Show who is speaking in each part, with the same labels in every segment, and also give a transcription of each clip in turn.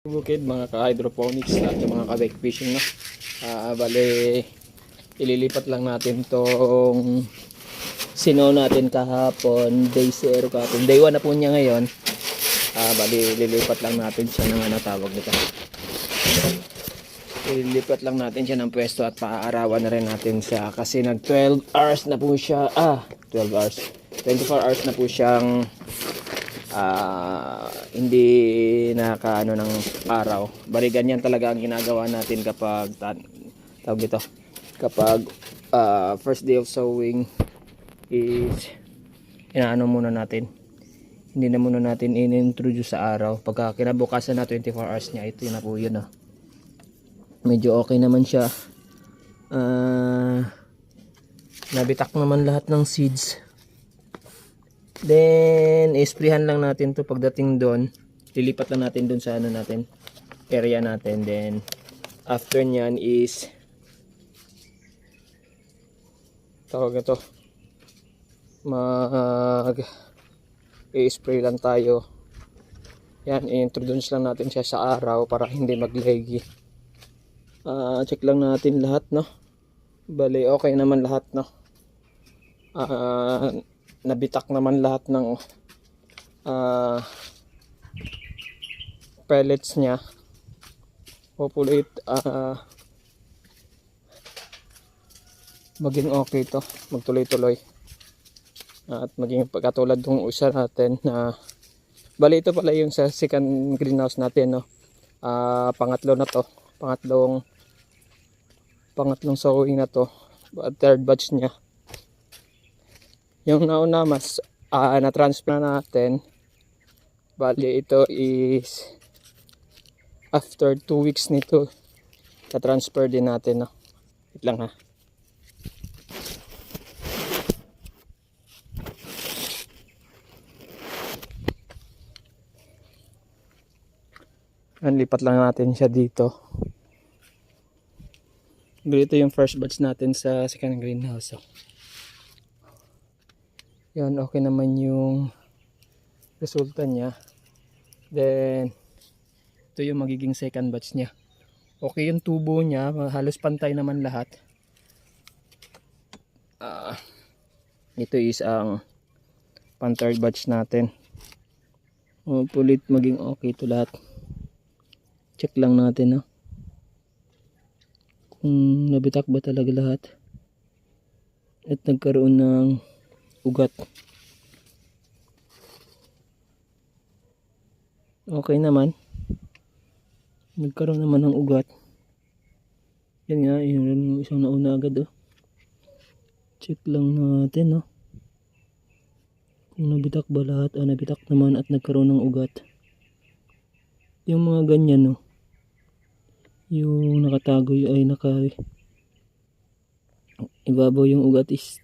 Speaker 1: Bukid mga ka-hydroponics at yung mga ka-bike fishing no. Bale ililipat lang natin tong sino natin kahapon, day 0 kahapon. Day 1 na po niya ngayon. Bale ililipat lang natin siya ng ano tawag nito. Ililipat lang natin siya ng pwesto at paaarawan na rin natin siya kasi nag 12 hours na po siya. 12 hours. 24 hours na po siyang hindi nakaano ng araw. Bali ganyan talaga ang ginagawa natin kapag tawag dito, kapag first day of sowing is inaano muna natin, hindi na muna natin in-introduce sa araw. Pagka kinabukasan na 24 hours niya, ito na po yun medyo okay naman siya. Nabitak naman lahat ng seeds. Then, isprihan lang natin to pagdating doon. Lilipat lang natin doon sa ano natin, area natin. Then, after nyan is tawag ito, i-spray lang tayo. Yan, i-introduce lang natin siya sa araw para hindi maglegi. Check lang natin lahat, no? Bali, okay naman lahat, no? Nabitak naman lahat ng pellets niya. Hopefully maging okay to, magtuloy-tuloy at maging pagkatulad ng usa natin na bali ito pala yung sa second greenhouse natin, no? Pangatlo na to, pangatlong sowing na to, third batch niya. Yung nauna mas na-transfer na natin. Bali ito is after 2 weeks nito na-transfer din natin, no? Wait lang lipat lang natin siya dito. Ito yung first batch natin sa second greenhouse. Yan, okay naman yung resulta niya. Then ito yung magiging second batch niya. Okay yung tubo niya, halos pantay naman lahat. Ito is ang pan third batch natin. Hopefully maging okay to lahat. Check lang natin, no? Kung nabitak ba talaga lahat at nagkaroon ng ugat. Okay naman, nagkaroon naman ng ugat. Yan nga, yun isang nauna agad. Check lang natin, no? Kung nabitak ba lahat. Nabitak naman at nagkaroon ng ugat. Yung mga ganyan, no? Yung nakatago ay ibabaw yung ugat is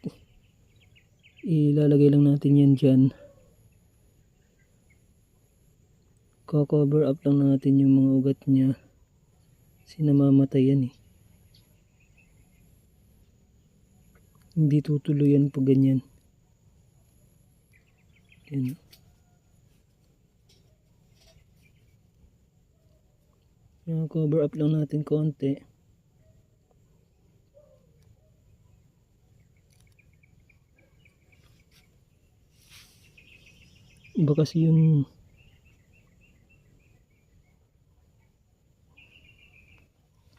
Speaker 1: ilalagay lang natin yan dyan. Cover up lang natin yung mga ugat niya kasi namamatay yan hindi tutuloy yan pag ganyan. Yan. Yung cover up lang natin konti. Iba kasi yung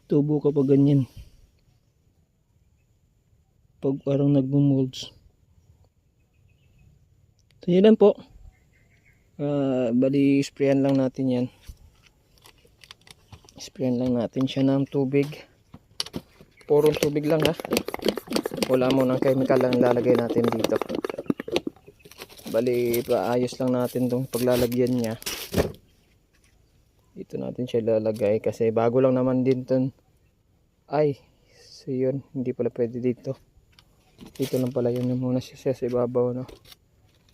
Speaker 1: tubo kapag ganyan, pag parang nagmumolds. So yun lang po. Bali sprayan lang natin yan. Sprayan lang natin siya ng tubig. Purong tubig lang, wala mo ng chemical lang lalagay natin dito. Bali paayos lang natin tong paglalagyan niya. Dito natin siya lalagay kasi bago lang naman din ton. So yun, hindi pala pwede dito. Dito lang pala yun muna siya sa ibabaw, no?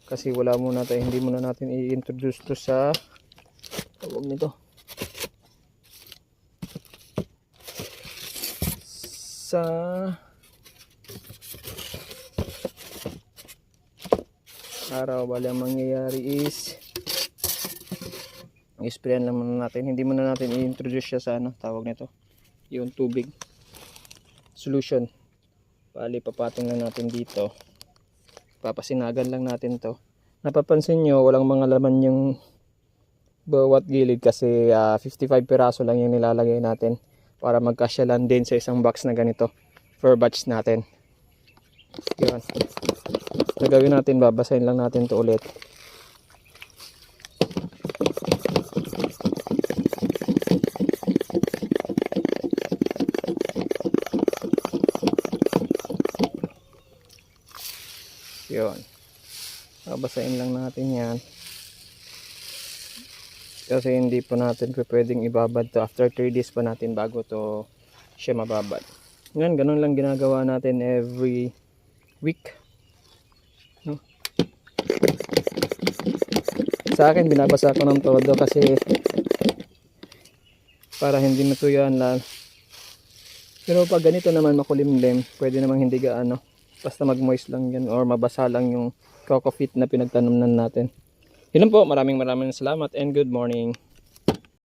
Speaker 1: Kasi wala muna tayo, hindi muna natin i-introduce to sa tawag nito, sa araw. Bali ang mangyayari is I-sprayan lang muna natin. Hindi muna natin i-introduce siya sa ano, tawag nito. Yung tubig. Solution. Bali, papating lang natin dito. Papasinagan lang natin to. Napapansin nyo, walang mga laman yung bawat gilid kasi 55 piraso lang yung nilalagay natin para magkasya lang din sa isang box na ganito for batch natin. Yun. So, gawin natin, babasahin lang natin to ulit. Yun. Babasahin lang natin yan. Kasi hindi pa natin pwedeng ibabad to. After 3 days pa natin bago to siya mababad. Ngayon, ganun lang ginagawa natin every week. No? Sa akin, binabasa ko ng todo kasi para hindi matuyaan lang. Pero pag ganito naman makulimlim, pwede namang hindi gaano. Basta mag-moist lang yan or mabasa lang yung coco peat na pinagtanumnan natin. Yun lang po, maraming salamat and good morning.